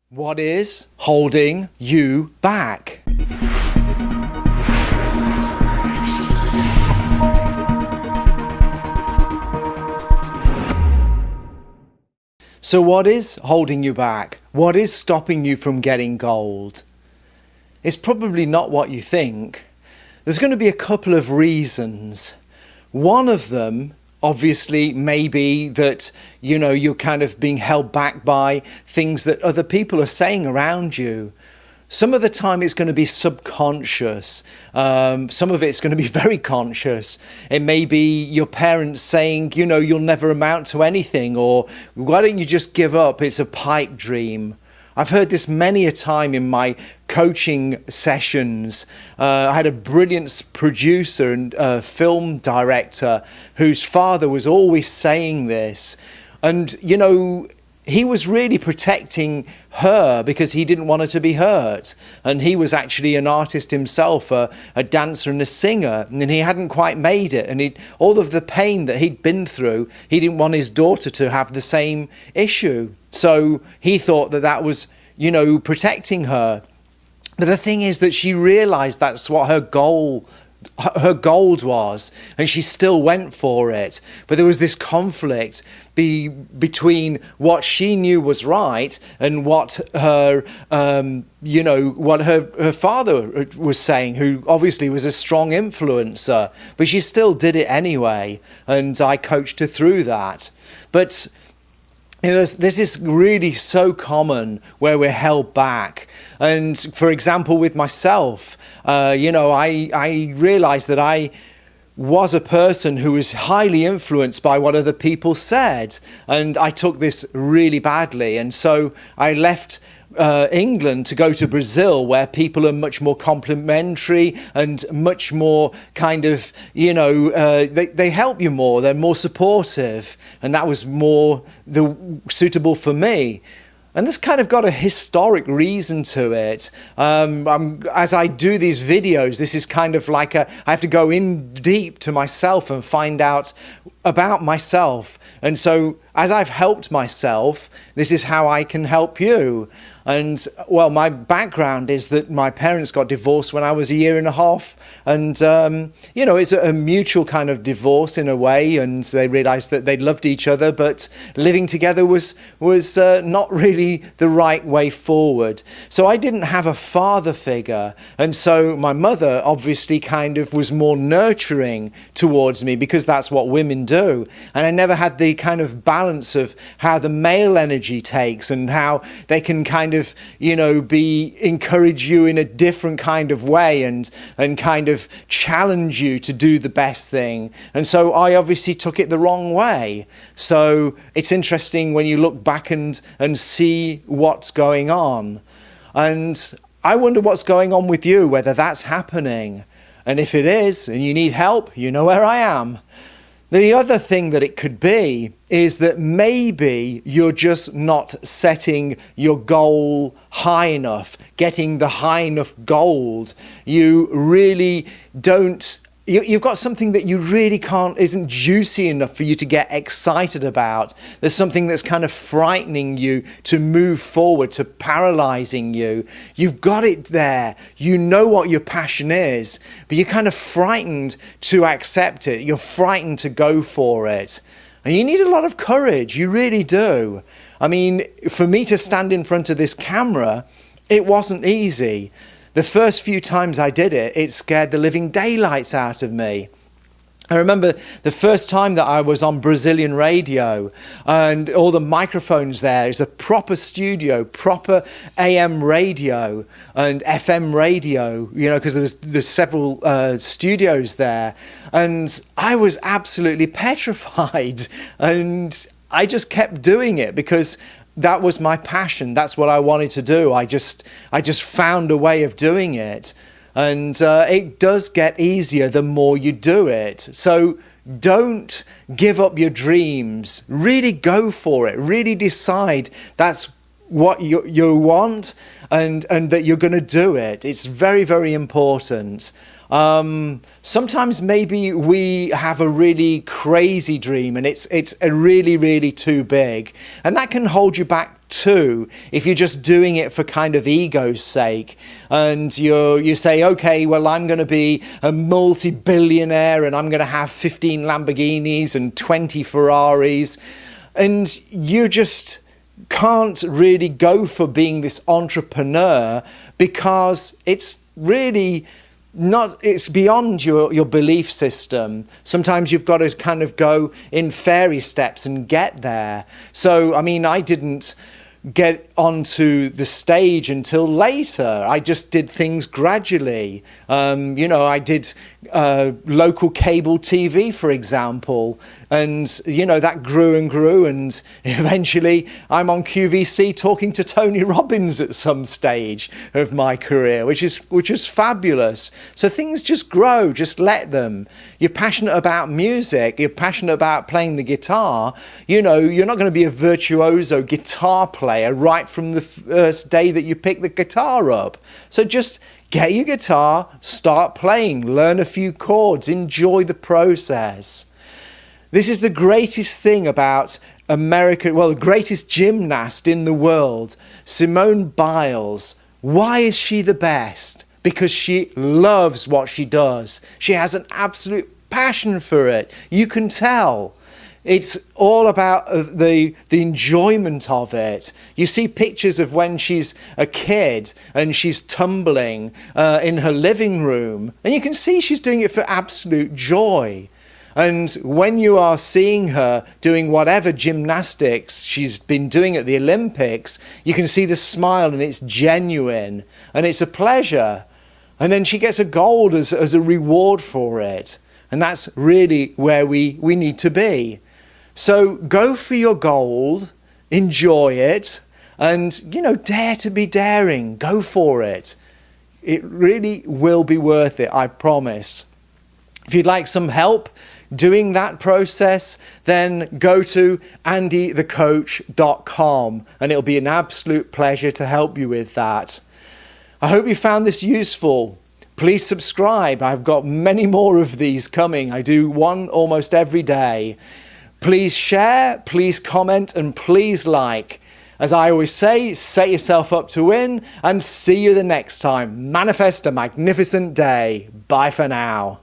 What is holding you back? So what is holding you back? What is stopping you from getting gold? It's probably not what you think. There's going to be a couple of reasons. One of them obviously may be that, you're kind of being held back by things that other people are saying around you. Some of the time it's going to be subconscious. Some of it's going to be very conscious. It may be your parents saying, you'll never amount to anything, or why don't you just give up? It's a pipe dream. I've heard this many a time in my coaching sessions. I had a brilliant producer and film director whose father was always saying this. And, he was really protecting her because he didn't want her to be hurt. And he was actually an artist himself, a dancer and a singer, and he hadn't quite made it. And all of the pain that he'd been through, he didn't want his daughter to have the same issue. So he thought that was, protecting her. But the thing is that she realized that's what her goal was, and she still went for it. But there was this conflict between what she knew was right and what her what her father was saying, who obviously was a strong influencer. But she still did it anyway, and I coached her through that. But this is really so common where we're held back. And for example, with myself, I realized that I was a person who was highly influenced by what other people said. And I took this really badly. And so I left England to go to Brazil, where people are much more complimentary and much more kind of, they help you more, they're more supportive, and that was more suitable for me. And this kind of got a historic reason to it. As I do these videos, this is kind of like I have to go in deep to myself and find out about myself. And so as I've helped myself, this is how I can help you. And well, my background is that my parents got divorced when I was 1.5 years. And, it's a mutual kind of divorce in a way. And they realized that they loved each other, but living together was not really the right way forward. So I didn't have a father figure. And so my mother obviously kind of was more nurturing towards me, because that's what women do. And I never had the kind of balance of how the male energy takes and how they can kind of, encourage you in a different kind of way and kind of challenge you to do the best thing. And so I obviously took it the wrong way. So it's interesting when you look back and see what's going on. And I wonder what's going on with you, whether that's happening. And if it is, and you need help, you know where I am. The other thing that it could be is that maybe you're just not setting your goal high enough, getting the high enough gold. You really don't, you've got something that you really isn't juicy enough for you to get excited about. There's something that's kind of frightening you to move forward, to paralyzing you. You've got it there. You know what your passion is, but you're kind of frightened to accept it. You're frightened to go for it. And you need a lot of courage. You really do. I mean, for me to stand in front of this camera, it wasn't easy. The first few times I did it, it scared the living daylights out of me. I remember the first time that I was on Brazilian radio, and all the microphones there. It's a proper studio, proper AM radio and FM radio, because there's several studios there. And I was absolutely petrified. And I just kept doing it because that was my passion. That's what I wanted to do. I just found a way of doing it. And it does get easier the more you do it. So don't give up your dreams. Really go for it. Really decide that's what you want and that you're going to do it. It's very, very important. Sometimes maybe we have a really crazy dream and it's a really, really too big, and that can hold you back too if you're just doing it for kind of ego's sake, and you say, okay, well, I'm going to be a multi-billionaire and I'm going to have 15 Lamborghinis and 20 Ferraris, and you just can't really go for being this entrepreneur because it's really not, it's beyond your belief system. Sometimes you've got to kind of go in fairy steps and get there. So, I mean, I didn't get onto the stage until later. I just did things gradually. I did local cable TV, for example, and that grew and grew, and eventually I'm on QVC talking to Tony Robbins at some stage of my career, which is fabulous. So things just grow, just let them. You're passionate about music, you're passionate about playing the guitar, you're not going to be a virtuoso guitar player right from the first day that you pick the guitar up. So just get your guitar, start playing, learn a few chords, enjoy the process. This is the greatest thing about America, well, the greatest gymnast in the world, Simone Biles. Why is she the best? Because she loves what she does. She has an absolute passion for it. You can tell. It's all about the enjoyment of it. You see pictures of when she's a kid and she's tumbling in her living room, and you can see she's doing it for absolute joy. And when you are seeing her doing whatever gymnastics she's been doing at the Olympics, you can see the smile, and it's genuine and it's a pleasure. And then she gets a gold as a reward for it. And that's really where we need to be. So go for your gold, enjoy it, and, dare to be daring. Go for it. It really will be worth it, I promise. If you'd like some help doing that process, then go to andythecoach.com, and it'll be an absolute pleasure to help you with that. I hope you found this useful. Please subscribe. I've got many more of these coming. I do one almost every day. Please share, please comment, and please like. As I always say, set yourself up to win, and see you the next time. Manifest a magnificent day. Bye for now.